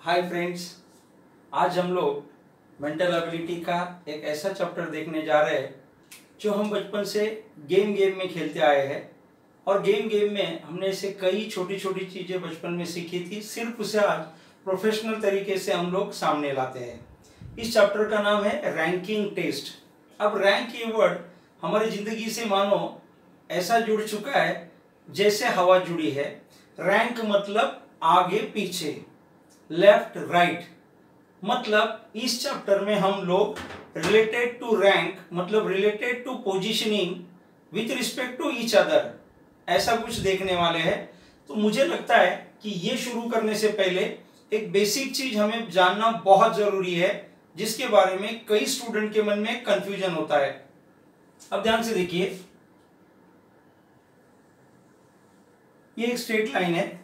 Hi friends, आज हम लोग मेंटल एबिलिटी का एक ऐसा चैप्टर देखने जा रहे हैं जो हम बचपन से गेम में खेलते आए हैं। और गेम में हमने ऐसे कई छोटी छोटी चीज़ें बचपन में सीखी थी, सिर्फ उसे आज प्रोफेशनल तरीके से हम लोग सामने लाते हैं। इस चैप्टर का नाम है रैंकिंग टेस्ट। अब रैंक ये वर्ड हमारी ज़िंदगी से मानो ऐसा जुड़ चुका है जैसे हवा जुड़ी है। रैंक मतलब आगे पीछे, लेफ्ट राइट। मतलब इस चैप्टर में हम लोग रिलेटेड टू रैंक मतलब related to positioning with respect to each other ऐसा कुछ देखने वाले हैं। तो मुझे लगता है कि ये शुरू करने से पहले एक बेसिक चीज हमें जानना बहुत जरूरी है, जिसके बारे में कई स्टूडेंट के मन में कंफ्यूजन होता है। अब ध्यान से देखिए, ये एक स्ट्रेट लाइन है,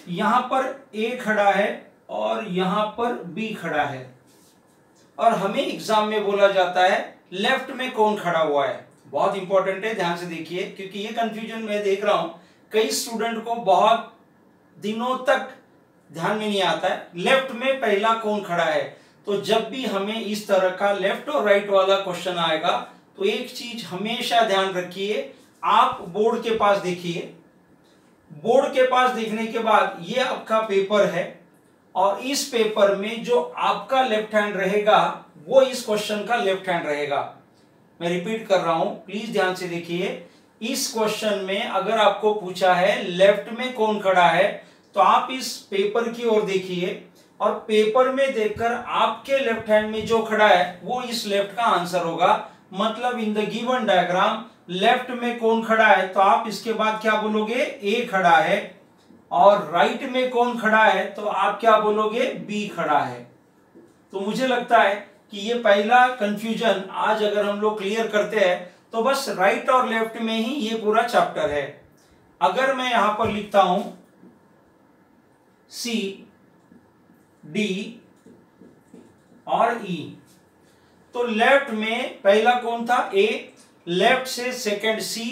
यहां पर ए खड़ा है और यहां पर बी खड़ा है, और हमें एग्जाम में बोला जाता है लेफ्ट में कौन खड़ा हुआ है। बहुत इंपॉर्टेंट है, ध्यान से देखिए, क्योंकि ये कंफ्यूजन मैं देख रहा हूं कई स्टूडेंट को बहुत दिनों तक ध्यान में नहीं आता है लेफ्ट में पहला कौन खड़ा है। तो जब भी हमें इस तरह का लेफ्ट और राइट वाला क्वेश्चन आएगा तो एक चीज हमेशा ध्यान रखिए, आप बोर्ड के पास देखिए। बोर्ड के पास देखने के बाद ये आपका पेपर है और इस पेपर में जो आपका लेफ्ट हैंड रहेगा वो इस क्वेश्चन का लेफ्ट हैंड रहेगा। मैं रिपीट कर रहा हूं, प्लीज ध्यान से देखिए। इस क्वेश्चन में अगर आपको पूछा है लेफ्ट में कौन खड़ा है तो आप इस पेपर की ओर देखिए और पेपर में देखकर आपके लेफ्ट हैंड में जो खड़ा है वो इस लेफ्ट का आंसर होगा। मतलब in the given diagram left में कौन खड़ा है तो आप इसके बाद क्या बोलोगे, ए खड़ा है, और राइट में कौन खड़ा है तो आप क्या बोलोगे, बी खड़ा है। तो मुझे लगता है कि ये पहला कंफ्यूजन आज अगर हम लोग क्लियर करते हैं तो बस राइट और लेफ्ट में ही ये पूरा चैप्टर है। अगर मैं यहां पर लिखता हूं सी डी और ई, तो लेफ्ट में पहला कौन था, ए, लेफ्ट से सेकंड सी,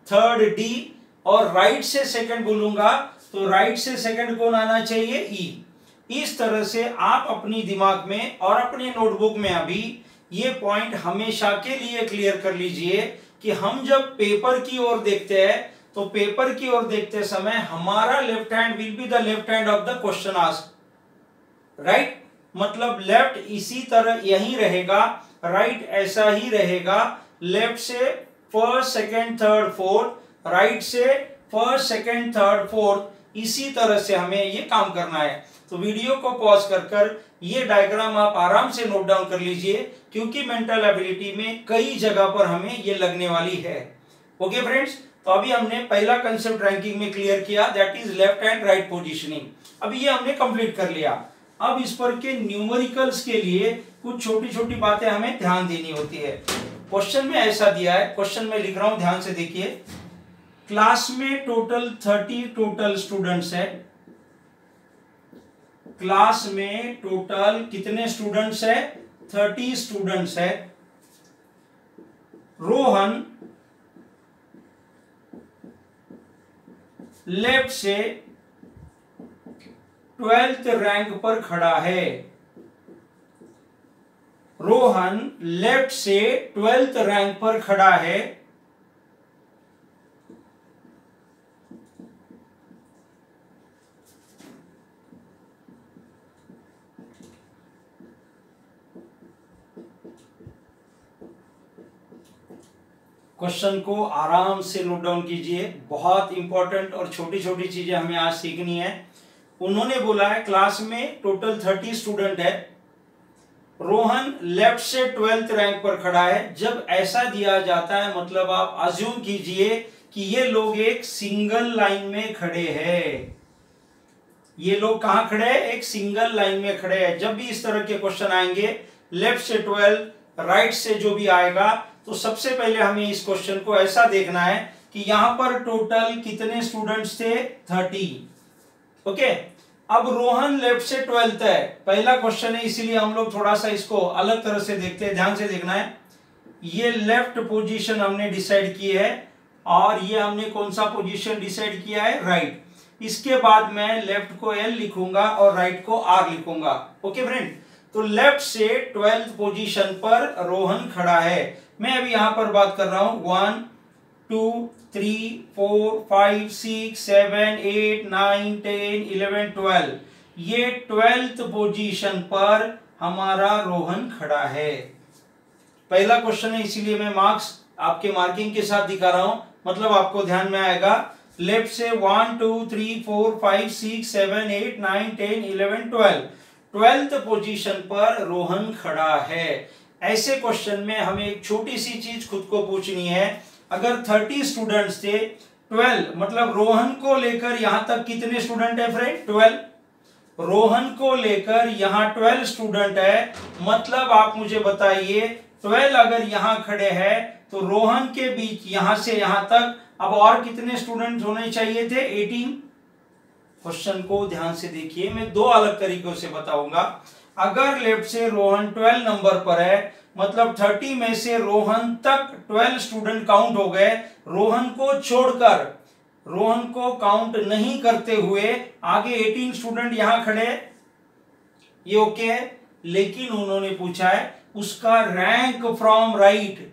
थर्ड डी, और राइट से सेकंड बोलूंगा तो राइट से सेकंड कौन आना चाहिए, ई। इस तरह से आप अपनी दिमाग में और अपने नोटबुक में अभी ये पॉइंट हमेशा के लिए क्लियर कर लीजिए कि हम जब पेपर की ओर देखते हैं तो पेपर की ओर देखते समय हमारा left hand will be the left hand of the question asked, right. मतलब लेफ्ट इसी तरह यही रहेगा, राइट ऐसा ही रहेगा। लेफ्ट से first second third fourth, right से फर्स्ट सेकंड थर्ड फोर्थ, इसी तरह से हमें ये काम करना है। तो वीडियो को पॉज कर ये डायग्राम आप आराम से नोट डाउन कर लीजिए, क्योंकि मेंटल एबिलिटी में कई जगह पर हमें ये लगने वाली है। ओके फ्रेंड्स, तो अभी हमने पहला कंसेप्ट रैंकिंग में क्लियर किया, that is left and right positioning. अभी ये हमने कंप्लीट कर लिया। अब इस पर के न्यूमेरिकल्स के लिए कुछ छोटी छोटी बातें हमें ध्यान देनी होती है। क्वेश्चन में ऐसा दिया है, क्वेश्चन में लिख रहा हूं, ध्यान से देखिए। क्लास में टोटल 30 टोटल स्टूडेंट्स है। क्लास में टोटल कितने स्टूडेंट्स है, 30 स्टूडेंट्स है। रोहन लेफ्ट से 12th रैंक पर खड़ा है। रोहन लेफ्ट से 12th रैंक पर खड़ा है। क्वेश्चन को आराम से नोट डाउन कीजिए, बहुत इंपॉर्टेंट और छोटी छोटी चीजें हमें आज सीखनी है। उन्होंने बोला है क्लास में टोटल 30 स्टूडेंट है, रोहन लेफ्ट से 12th रैंक पर खड़ा है। जब ऐसा दिया जाता है मतलब आप अज्यूम कीजिए कि ये लोग एक सिंगल लाइन में खड़े हैं। ये लोग कहां खड़े हैं, एक सिंगल लाइन में खड़े हैं। जब भी इस तरह के क्वेश्चन आएंगे लेफ्ट से 12 राइट से जो भी आएगा, तो सबसे पहले हमें इस क्वेश्चन को ऐसा देखना है कि यहां पर टोटल कितने स्टूडेंट्स थे, 30। ओके, अब रोहन लेफ्ट से 12th है, पहला क्वेश्चन है, इसीलिए हम लोग थोड़ा सा इसको अलग तरह से देखते हैं। ध्यान से देखना है, ये लेफ्ट पोजीशन हमने डिसाइड की है और ये हमने कौन सा पोजीशन डिसाइड किया है, राइट। इसके बाद मैं लेफ्ट को L लिखूंगा और राइट को R लिखूंगा। ओके फ्रेंड, तो लेफ्ट से 12th पोजीशन पर रोहन खड़ा है। मैं अभी यहां पर बात कर रहा हूं 1 2 3 4 5 6 7 8 9 10 11 12, ये 12th पोजीशन पर हमारा रोहन खड़ा है। पहला क्वेश्चन है, इसीलिए मैं मार्क्स आपके मार्किंग के साथ दिखा रहा हूं, मतलब आपको ध्यान में आएगा। लेफ्ट से 1 2 3 4 5 6 7 8 9 10 11 12, 12th पोजीशन पर रोहन खड़ा है। ऐसे क्वेश्चन में हमें एक छोटी सी चीज खुद को पूछनी है, अगर 30 स्टूडेंट्स थे, 12 मतलब रोहन को लेकर यहां तक कितने स्टूडेंट है फ्रेंड? 12। रोहन को लेकर यहां 12 स्टूडेंट है, मतलब आप मुझे बताइए 12 अगर यहां खड़े हैं तो रोहन के बीच यहां से यहां तक अब और कितने स्टूडेंट होने चाहिए थे? 18। क्वेश्चन को ध्यान से देखिए, मैं दो अलग तरीकों से बताऊंगा। अगर लेफ्ट से रोहन 12 नंबर पर है, मतलब 30 में से रोहन तक 12 स्टूडेंट काउंट हो गए, रोहन को छोड़कर, रोहन को काउंट नहीं करते हुए आगे 18 स्टूडेंट यहां खड़े, ये ओके है। लेकिन उन्होंने पूछा है उसका रैंक फ्रॉम राइट।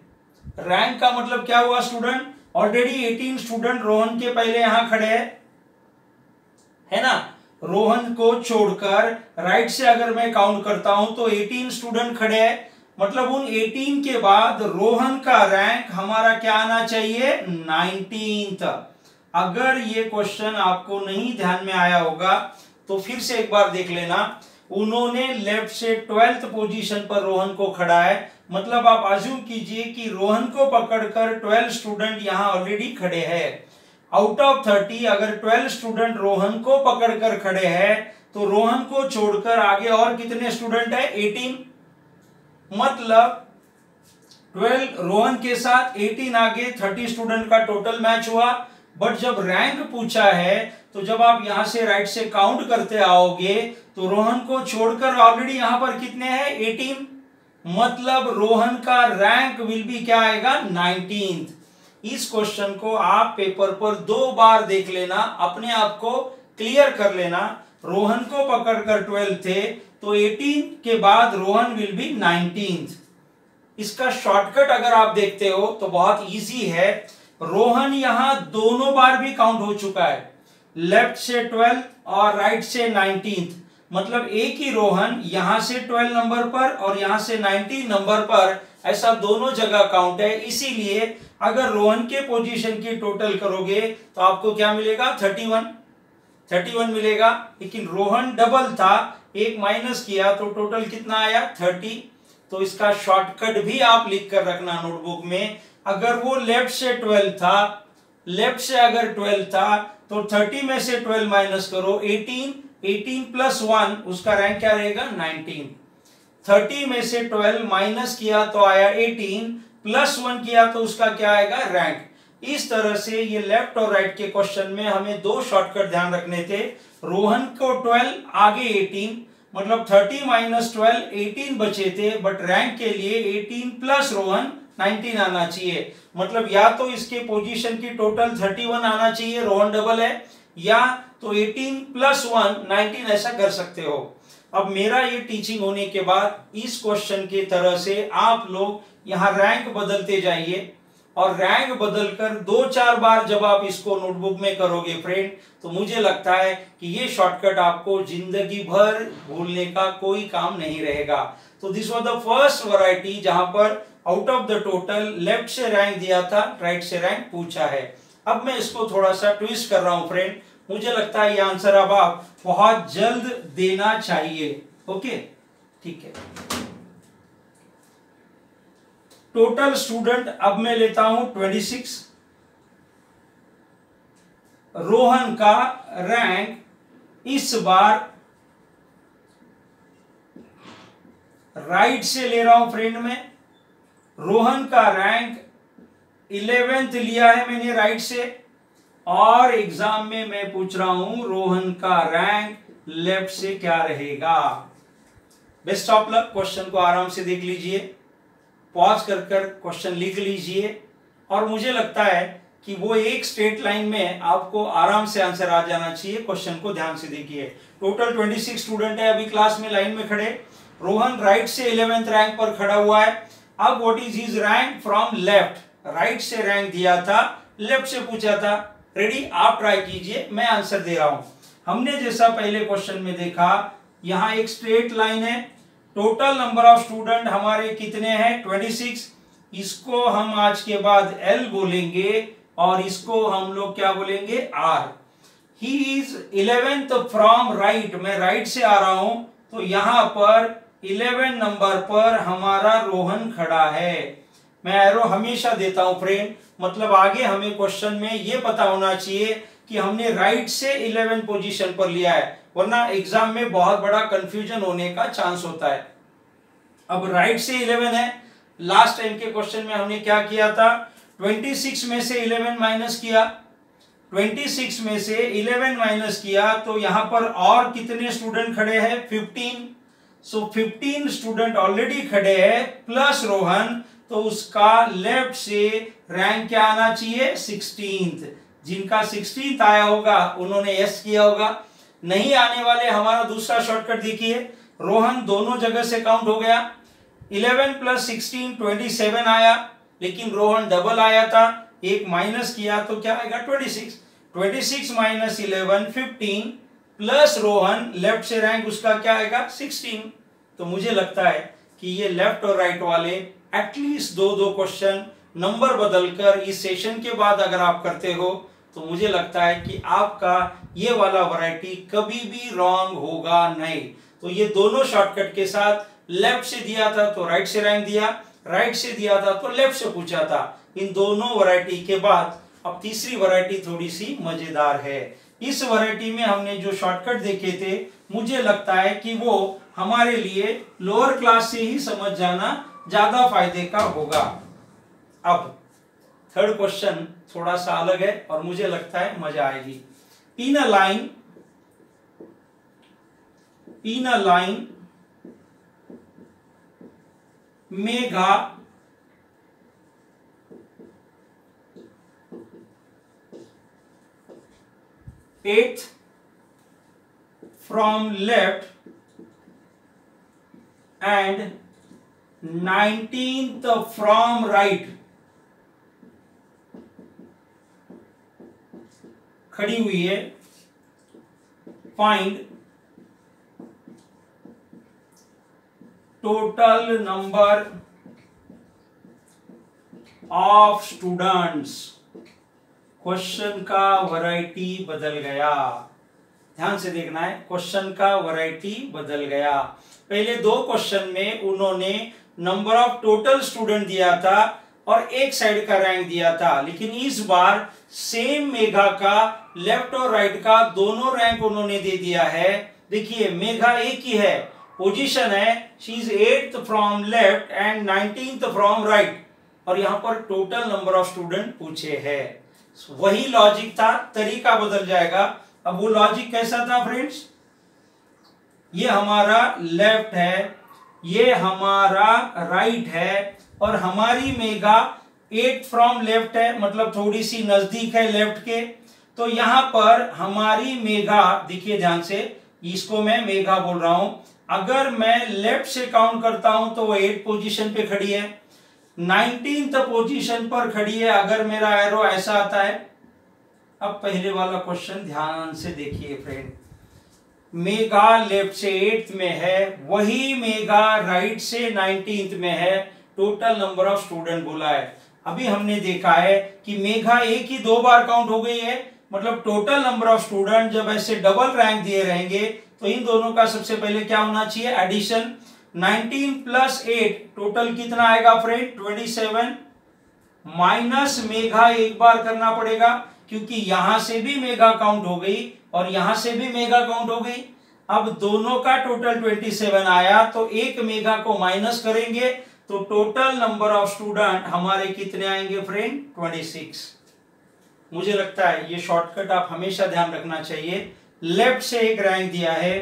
रैंक का मतलब क्या हुआ स्टूडेंट? ऑलरेडी 18 स्टूडेंट रोहन के पहले यहां खड़े हैं, है ना। रोहन को छोड़कर राइट से अगर मैं काउंट करता हूं तो 18 स्टूडेंट खड़े हैं, मतलब उन 18 के बाद रोहन का रैंक हमारा क्या आना चाहिए? 19th। अगर ये क्वेश्चन आपको नहीं ध्यान में आया होगा तो फिर से एक बार देख लेना। उन्होंने लेफ्ट से 12th पोजीशन पर रोहन को खड़ा है, मतलब आप अज्यूम कीजिए कि रोहन को पकड़कर 12 स्टूडेंट यहां ऑलरेडी खड़े हैं। आउट ऑफ 30 अगर 12 स्टूडेंट रोहन को पकड़कर खड़े हैं तो रोहन को छोड़कर आगे और कितने स्टूडेंट है? 18। मतलब 12 रोहन के साथ 18 आगे 30 स्टूडेंट का टोटल मैच हुआ। बट जब रैंक पूछा है तो जब आप यहां से राइट से काउंट करते आओगे तो रोहन को छोड़कर ऑलरेडी यहां पर कितने हैं? 18। मतलब रोहन का रैंक विल बी क्या आएगा? 19th। इस क्वेश्चन को आप पेपर पर 2 बार देख लेना, अपने आप को क्लियर कर लेना। रोहन को पकड़कर 12 थे तो 18 के बाद रोहन विल बी 19th। इसका शॉर्टकट अगर आप देखते हो तो बहुत इजी है। रोहन यहां दोनों बार भी काउंट हो चुका है, लेफ्ट से 12 और राइट से 19th, मतलब एक ही रोहन यहां से 12 नंबर पर और यहां से 19 नंबर पर, ऐसा दोनों जगह काउंट है। इसीलिए अगर रोहन के पोजीशन की टोटल करोगे तो आपको क्या मिलेगा? 31 मिलेगा। लेकिन रोहन डबल था, एक माइनस किया तो टोटल कितना आया? 30। तो इसका शॉर्टकट भी आप लिख कर रखना नोटबुक में। अगर वो लेफ्ट से 12 था, लेफ्ट से अगर 12 था तो 30 में से 12 माइनस करो, 18 प्लस 1 उसका रैंक क्या रहेगा? 19। 30 में से 12 माइनस किया तो आया 18, प्लस 1 किया तो उसका क्या आएगा? रैंक। इस तरह से ये लेफ्ट और राइट के क्वेश्चन में हमें 2 शॉर्टकट ध्यान रखने थे। रोहन को 12 आगे 18, मतलब 30 माइनस 12 18 बचे थे, बट रैंक के लिए 18 प्लस रोहन 19 आना चाहिए। मतलब या तो इसके पोजीशन की टोटल 31 आना चाहिए, रोहन डबल है, या तो 18 प्लस 1 19 ऐसा कर सकते हो। अब मेरा ये टीचिंग होने के बाद इस क्वेश्चन की तरह से आप लोग यहाँ रैंक बदलते जाइए, और रैंक बदलकर 2-4 बार जब आप इसको नोटबुक में करोगे फ्रेंड, तो मुझे लगता है कि ये शॉर्टकट आपको जिंदगी भर भूलने का कोई काम नहीं रहेगा। तो this was the first variety जहां पर out of the total left से रैंक दिया था, राइट से रैंक पूछा है। अब मैं इसको थोड़ा सा ट्विस्ट कर रहा हूं फ्रेंड, मुझे लगता है ये आंसर अब आप बहुत जल्द देना चाहिए। ओके, ठीक है। टोटल स्टूडेंट अब मैं लेता हूं 26। रोहन का रैंक इस बार राइट से ले रहा हूं फ्रेंड में। रोहन का रैंक 11th लिया है मैंने राइट से, और एग्जाम में मैं पूछ रहा हूं रोहन का रैंक लेफ्ट से क्या रहेगा। Best of luck. क्वेश्चन को आराम से देख लीजिए, पॉज कर क्वेश्चन लिख लीजिए, और मुझे लगता है कि वो एक स्ट्रेट लाइन में आपको आराम से आंसर आ जाना चाहिए। क्वेश्चन को ध्यान से देखिए। टोटल 26 स्टूडेंट है अभी क्लास में लाइन में खड़े। रोहन राइट से 11th रैंक पर खड़ा हुआ है। अब what is his rank from left, right से रैंक दिया था, लेफ्ट से पूछा था। रेडी, आप ट्राई कीजिए, मैं आंसर दे रहा हूं। हमने जैसा पहले क्वेश्चन में देखा, यहां एक स्ट्रेट लाइन है, टोटल नंबर ऑफ स्टूडेंट हमारे कितने हैं 26। इसको हम आज के बाद L बोलेंगे और इसको हम लोग क्या बोलेंगे R। He is 11th from right, मैं राइट से आ रहा हूं, तो यहां पर 11 नंबर पर हमारा रोहन खड़ा है। मैं एरो हमेशा देता हूं फ्रेंड, मतलब आगे हमें क्वेश्चन में ये पता होना चाहिए कि हमने राइट से 11 पोजीशन पर लिया है, वरना एग्जाम में बहुत बड़ा कंफ्यूजन होने का चांस होता है। अब राइट से 11 है, लास्ट टाइम के क्वेश्चन में हमने क्या किया था, 26 में से 11 माइनस किया, 26 में से 11 माइनस किया, तो यहां पर और कितने स्टूडेंट खड़े हैं 15। सो 15 स्टूडेंट ऑलरेडी खड़े हैं प्लस रोहन, तो उसका लेफ्ट से रैंक क्या आना चाहिए 16th। जिनका 16th आया होगा उन्होंने यस किया होगा। नहीं आने वाले हमारा दूसरा शॉर्टकट देखिए, रोहन दोनों जगह से काउंट हो गया, 11 प्लस 16 27 आया, लेकिन रोहन डबल आया था, एक माइनस किया तो क्या आएगा 26। 26 माइनस 11 15 प्लस रोहन लेफ्ट से रैंक उसका क्या आएगा 16। तो मुझे लगता है कि ये लेफ्ट और राइट वाले एटलीस्ट दो क्वेश्चन नंबर बदलकर इस सेशन के बाद अगर आप करते हो तो मुझे लगता है कि आपका ये वाला वैरायटी कभी भी रॉन्ग होगा नहीं। तो ये दोनों शॉर्टकट के साथ, लेफ्ट से दिया था तो राइट से रैंक दिया, राइट से दिया था तो लेफ्ट से पूछा था, इन दोनों वैरायटी के बाद अब तीसरी वैरायटी थोड़ी सी मजेदार है। इस वैरायटी में हमने जो शॉर्टकट देखे थे, मुझे लगता है कि वो हमारे लिए लोअर क्लास से ही समझ जाना ज्यादा फायदे का होगा। अब थर्ड क्वेश्चन थोड़ा सा अलग है और मुझे लगता है मजा आएगी। इन अ लाइन मेगा eighth from left and 19th from right खड़ी हुई है। Find total number of students. Question का वैरायटी बदल गया, ध्यान से देखना है, क्वेश्चन का वैरायटी बदल गया। पहले दो क्वेश्चन में उन्होंने नंबर ऑफ टोटल स्टूडेंट दिया था और एक साइड का रैंक दिया था, लेकिन इस बार सेम मेघा का लेफ्ट और राइट का दोनों रैंक उन्होंने दे दिया है। देखिए मेघा एक ही है, पोजीशन है, she is 8th from left and 19th from right, और यहां पर टोटल नंबर ऑफ स्टूडेंट पूछे हैं। वही लॉजिक था, तरीका बदल जाएगा। अब वो लॉजिक कैसा था फ्रेंड्स, ये हमारा लेफ्ट है, ये हमारा राइट है, और हमारी मेगा 8 फ्रॉम लेफ्ट है, मतलब थोड़ी सी नजदीक है लेफ्ट के। तो यहां पर हमारी मेगा, देखिए ध्यान से, इसको मैं मेगा बोल रहा हूं, अगर मैं लेफ्ट से काउंट करता हूं तो वो 8 पोजीशन पे खड़ी है, 19th पोजीशन पर खड़ी है अगर मेरा एरो ऐसा आता है। अब पहले वाला क्वेश्चन ध्यान से देखिए फ्रेंड, मेगा लेफ्ट से 8th में है, वही मेगा राइट से 19th में है, टोटल नंबर ऑफ स्टूडेंट बोला है। अभी हमने देखा है कि मेघा एक ही 2 बार काउंट हो गई है, मतलब टोटल नंबर ऑफ स्टूडेंट जब ऐसे डबल रैंक दिए रहेंगे तो इन दोनों का सबसे पहले क्या होना चाहिए, एडिशन। 19 प्लस 8 टोटल कितना आएगा फ्रेंड 27, माइनस मेघा एक बार करना पड़ेगा क्योंकि यहां से भी मेघा काउंट हो गई और यहां से भी मेघा काउंट हो गई। अब दोनों का टोटल 27 आया, तो एक मेघा को माइनस करेंगे तो टोटल नंबर ऑफ स्टूडेंट हमारे कितने आएंगे फ्रेंड 26। मुझे लगता है ये शॉर्टकट आप हमेशा ध्यान रखना चाहिए। लेफ्ट से एक रैंक दिया है,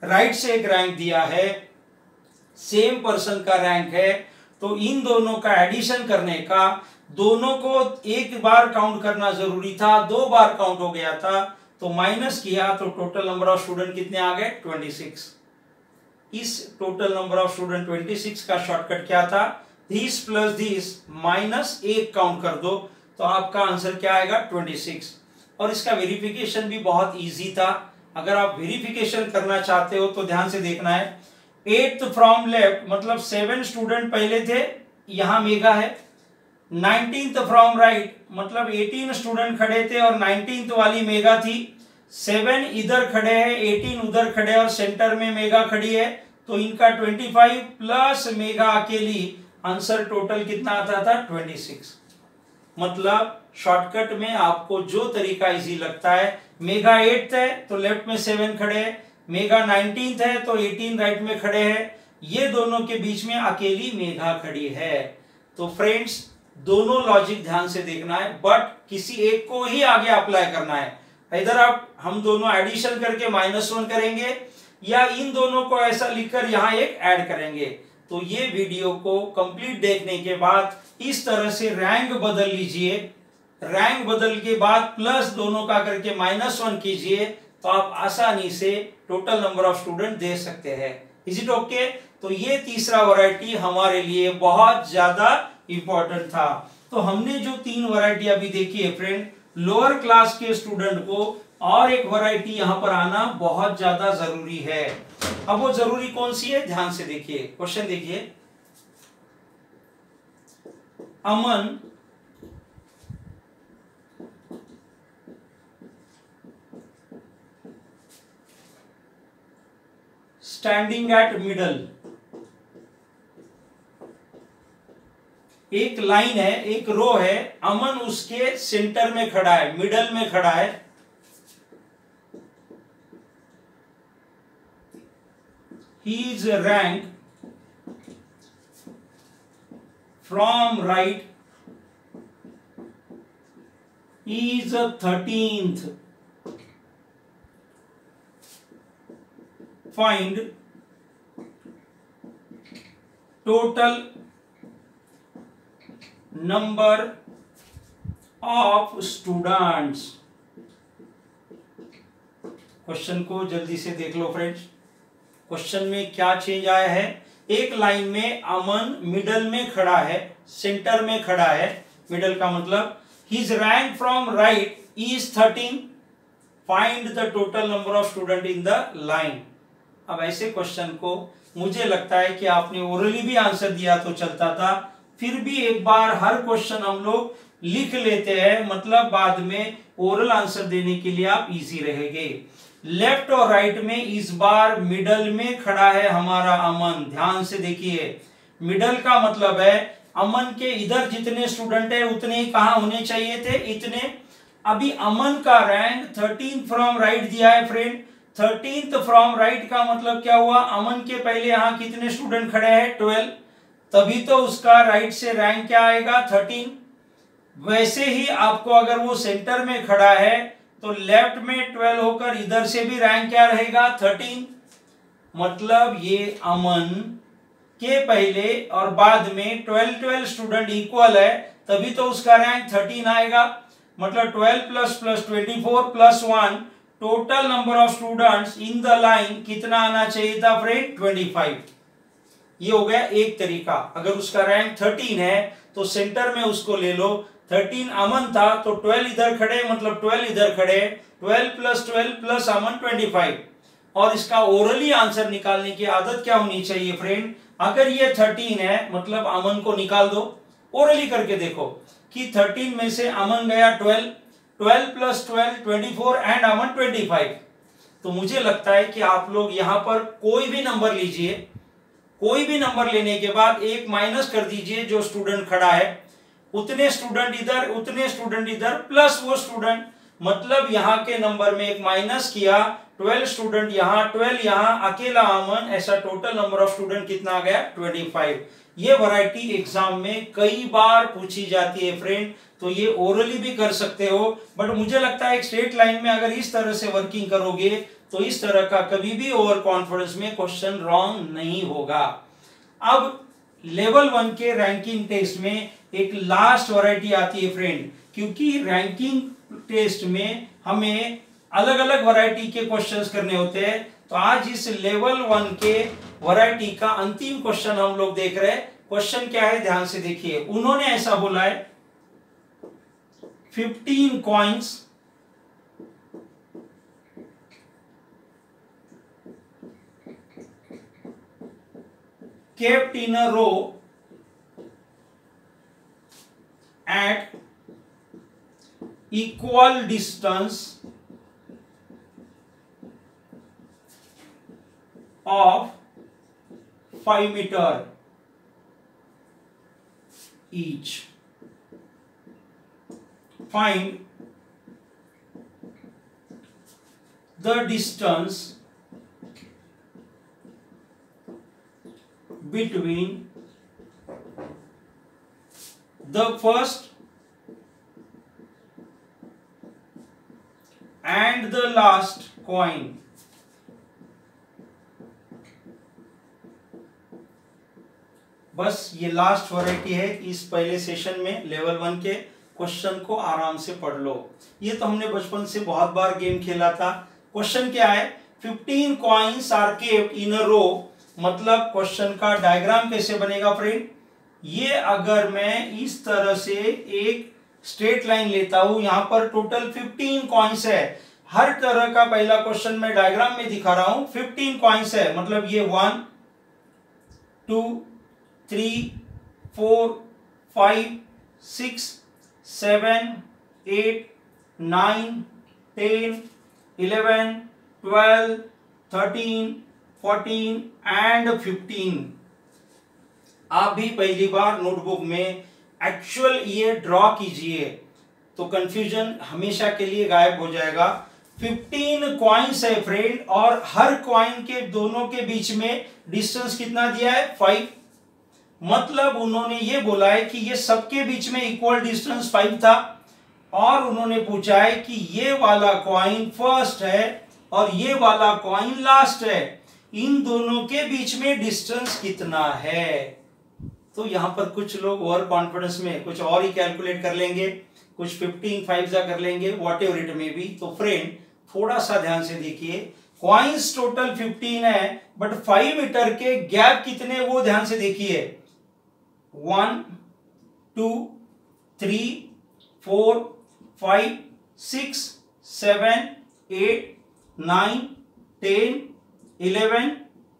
राइट से एक रैंक दिया है, सेम पर्सन का रैंक है, तो इन दोनों का एडिशन करने का दोनों को एक बार काउंट करना जरूरी था, 2 बार काउंट हो गया था, तो माइनस किया तो टोटल नंबर ऑफ स्टूडेंट कितने आ गए 26। इस टोटल नंबर ऑफ स्टूडेंट 26 का शॉर्टकट क्या था, this plus this minus 1 count कर दो तो आपका आंसर क्या आएगा 26। और इसका वेरिफिकेशन भी बहुत इजी था। अगर आप वेरिफिकेशन करना चाहते हो तो ध्यान से देखना है, 8th फ्रॉम लेफ्ट मतलब 7 स्टूडेंट पहले थे, यहां मेगा है। 19th फ्रॉम राइट मतलब 18 स्टूडेंट खड़े थे और 19th वाली मेगा थी। 7 इधर खड़े हैं, 18 उधर खड़े और सेंटर में मेगा खड़ी है, तो इनका 25 प्लस मेगा अकेली, आंसर टोटल कितना आता था 26। मतलब शॉर्टकट में आपको जो तरीका इजी लगता है, मेगा 8th है तो लेफ्ट में 7 खड़े हैं, मेगा 19th है तो 18 राइट में खड़े हैं, ये दोनों के बीच में अकेली मेगा खड़ी है। तो फ्रेंड्स दोनों लॉजिक ध्यान से देखना है, बट किसी एक को ही आगे अप्लाई करना है। इधर आप हम दोनों एडिशन करके -1 करेंगे या इन दोनों को ऐसा लिखकर यहां एक ऐड करेंगे। तो ये वीडियो को कंप्लीट देखने के बाद इस तरह से रैंक बदल लीजिए, रैंक बदल के बाद प्लस दोनों का करके -1 कीजिए, तो आप आसानी से total number of student they सकते हैं। Is it okay? तो ये तीसरा वैरायटी हमारे लिए बहुत ज्यादा इंपॉर्टेंट था। तो हमने जो 3 वैरायटी अभी देखी है फ्रेंड, लोअर क्लास के स्टूडेंट को और एक वैरायटी यहां पर आना बहुत ज्यादा जरूरी है। अब वो जरूरी कौन सी है, ध्यान से देखिए, क्वेश्चन देखिए। अमन स्टैंडिंग एट मिडल, एक लाइन है, एक रो है, अमन उसके सेंटर में खड़ा है, मिडल में खड़ा है। He is ranked from right, he is 13th. Find total number of students। Question को जल्दी से देख लो फ्रेंड्स। क्वेश्चन में क्या चेंज आया है, एक लाइन में अमन मिडल में खड़ा है, सेंटर में खड़ा है, मिडल का मतलब his rank from right is 13, find the total number of student in the line. अब ऐसे क्वेश्चन को मुझे लगता है कि आपने ओरली भी आंसर दिया तो चलता था, फिर भी एक बार हर क्वेश्चन हम लोग लिख लेते हैं, मतलब बाद में ओरल आंसर देने के लिए आप इजी रहेंगे। लेफ्ट और राइट में इस बार मिडल में खड़ा है हमारा अमन, ध्यान से देखिए। मिडल का मतलब है अमन के इधर जितने स्टूडेंट है उतने ही कहां होने चाहिए थे, इतने। अभी अमन का रैंक 13 फ्रॉम राइट दिया है फ्रेंड, 13th फ्रॉम राइट का मतलब क्या हुआ, अमन के पहले यहां कितने स्टूडेंट खड़े हैं 12, तभी तो उसका राइट से रैंक क्या आएगा 13। वैसे ही आपको अगर वो सेंटर में खड़ा है तो लेफ्ट में 12 होकर इधर से भी रैंक क्या रहेगा 13। मतलब ये अमन के पहले और बाद में 12 स्टूडेंट इक्वल है, तभी तो उसका रैंक 13 आएगा। मतलब 12 plus 24 plus 1, total number of students in the line कितना आना चाहिए था फ्रेंड 25। ये हो गया एक तरीका। अगर उसका रैंक 13 है तो सेंटर में उसको ले लो, 13 अमन था तो 12 इधर खड़े, मतलब 12 इधर खड़े, 12 प्लस अमन 25। और इसका ओरली आंसर निकालने की आदत क्या होनी चाहिए फ्रेंड, अगर ये 13 है मतलब अमन को निकाल दो, ओरली करके देखो कि 13 में से अमन गया 12, 12 प्लस 12 24 एंड अमन 25। तो मुझे लगता है कि आप लोग यहां पर कोई भी नंबर लीजिए, कोई भी नंबर लेने के बाद एक माइनस कर दीजिए, जो स्टूडेंट खड़ा है उतने स्टूडेंट इधर, उतने स्टूडेंट इधर, प्लस वो स्टूडेंट, मतलब यहाँ के नंबर में एक माइनस किया, 12 स्टूडेंट यहाँ, 12 यहाँ, अकेला अमन, ऐसा टोटल नंबर ऑफ स्टूडेंट कितना आ गया 25। ये वैरायटी एग्जाम में कई बार पूछी जाती है फ्रेंड, तो ये ओरली भी कर सकते हो, बट मुझे लगता है एक स्ट्रेट लाइन में अगर इस तरह से वर्किंग करोगे तो इस तरह का कभी भी ओवर कॉन्फिडेंस में क्वेश्चन रॉन्ग नहीं होगा। अब लेवल 1 के रैंकिंग टेस्ट में एक लास्ट वैरायटी आती है फ्रेंड, क्योंकि रैंकिंग टेस्ट में हमें अलग अलग वैरायटी के क्वेश्चंस करने होते हैं। तो आज इस लेवल 1 के वैरायटी का अंतिम क्वेश्चन हम लोग देख रहे हैं। क्वेश्चन क्या है, ध्यान से देखिए। उन्होंने ऐसा बोला है 15 coins kept in a row at equal distance of 5 meters each. Find the distance between the first and the last coin. बस ये लास्ट वैरायटी है इस पहले सेशन में। लेवल 1 के क्वेश्चन को आराम से पढ़ लो। ये तो हमने बचपन से बहुत बार गेम खेला था। क्वेश्चन क्या है, 15 कॉइन्स आर केप्ट इन अ रो। मतलब क्वेश्चन का डायग्राम कैसे बनेगा फ्रेंड, ये अगर मैं इस तरह से एक स्ट्रेट लाइन लेता हूं, यहां पर टोटल 15 कॉइन्स है। हर तरह का पहला क्वेश्चन मैं डायग्राम में दिखा रहा हूं, 15 कॉइन्स है। मतलब ये 1 2 3 4 5 6 7 8 9 10 11 12 13 14 एंड 15। आप भी पहली बार नोटबुक में एक्चुअल ये ड्रॉ कीजिए तो कंफ्यूजन हमेशा के लिए गायब हो जाएगा। 15 कॉइन्स है फ्रेंड, और हर कॉइन के दोनों के बीच में डिस्टेंस कितना दिया है, 5। मतलब उन्होंने ये बोला है कि ये सबके बीच में इक्वल डिस्टेंस 5 था, और उन्होंने पूछा है कि ये वाला कॉइन फर्स्ट है और ये वाला कॉइन लास्ट है, इन दोनों के बीच में डिस्टेंस कितना है। तो यहां पर कुछ लोग ओवर कॉन्फिडेंस में कुछ और ही कैलकुलेट कर लेंगे, कुछ 15 5 कर लेंगे, what ever it may be. तो फ्रेंड थोड़ा सा ध्यान से देखिए, कॉइन्स टोटल 15 है, बट 5 मीटर के गैप कितने वो ध्यान से देखिए। 1 2 3 4 5 6 7 8 9 10 11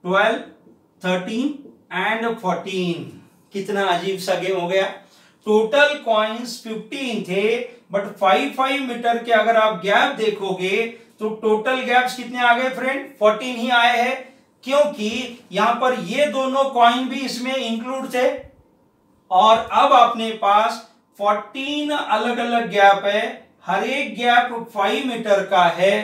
12 13 एंड 14। कितना अजीब सा गेम हो गया। टोटल कॉइन्स 15 थे, बट 5 मीटर के अगर आप गैप देखोगे तो टोटल गैप्स कितने आ गए फ्रेंड, 14 ही आए हैं, क्योंकि यहां पर ये दोनों कॉइन भी इसमें इंक्लूड थे। और अब अपने पास 14 अलग अलग गैप है, हर एक गैप 5 मीटर का है।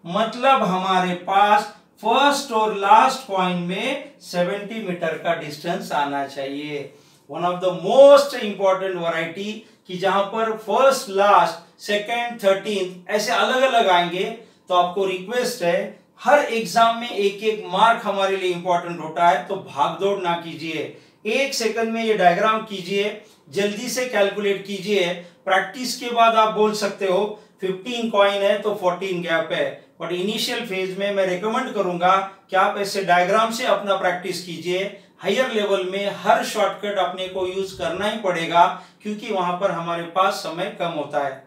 मतलब हमारे पास फर्स्ट और लास्ट कॉइन में 70 मीटर का डिस्टेंस आना चाहिए। One of the most important variety कि जहां पर फर्स्ट लास्ट सेकेंड 13 ऐसे अलग अलग आएंगे। तो आपको रिक्वेस्ट है, हर एग्जाम में एक एक मार्क हमारे लिए इंपॉर्टेंट होता है, तो भागदौड़ ना कीजिए। 1 सेकंड में ये डायग्राम कीजिए, जल्दी से कैलकुलेट कीजिए। प्रैक्टिस के बाद आप बोल सकते हो 15 कॉइन है तो 14 गैप है, बट इनिशियल फेज में मैं रेकमेंड करूंगा कि आप ऐसे डायग्राम से अपना प्रैक्टिस कीजिए। हायर लेवल में हर शॉर्टकट अपने को यूज करना ही पड़ेगा, क्योंकि वहां पर हमारे पास समय कम होता है।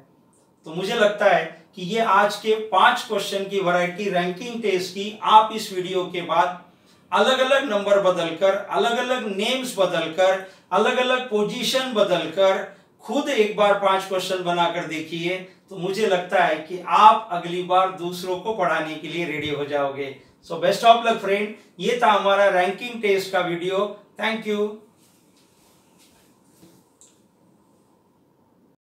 तो मुझे लगता है कि ये आज के 5 क्वेश्चन की वैरायटी रैंकिंग टेस्ट की आप इस वीडियो के बाद अलग अलग नंबर बदलकर, अलग अलग नेम्स बदलकर, अलग अलग पोजीशन बदलकर खुद एक बार 5 क्वेश्चन बनाकर देखिए। तो मुझे लगता है कि आप अगली बार दूसरों को पढ़ाने के लिए रेडी हो जाओगे। So best of luck friend. ये था हमारा रैंकिंग टेस्ट का वीडियो। Thank you.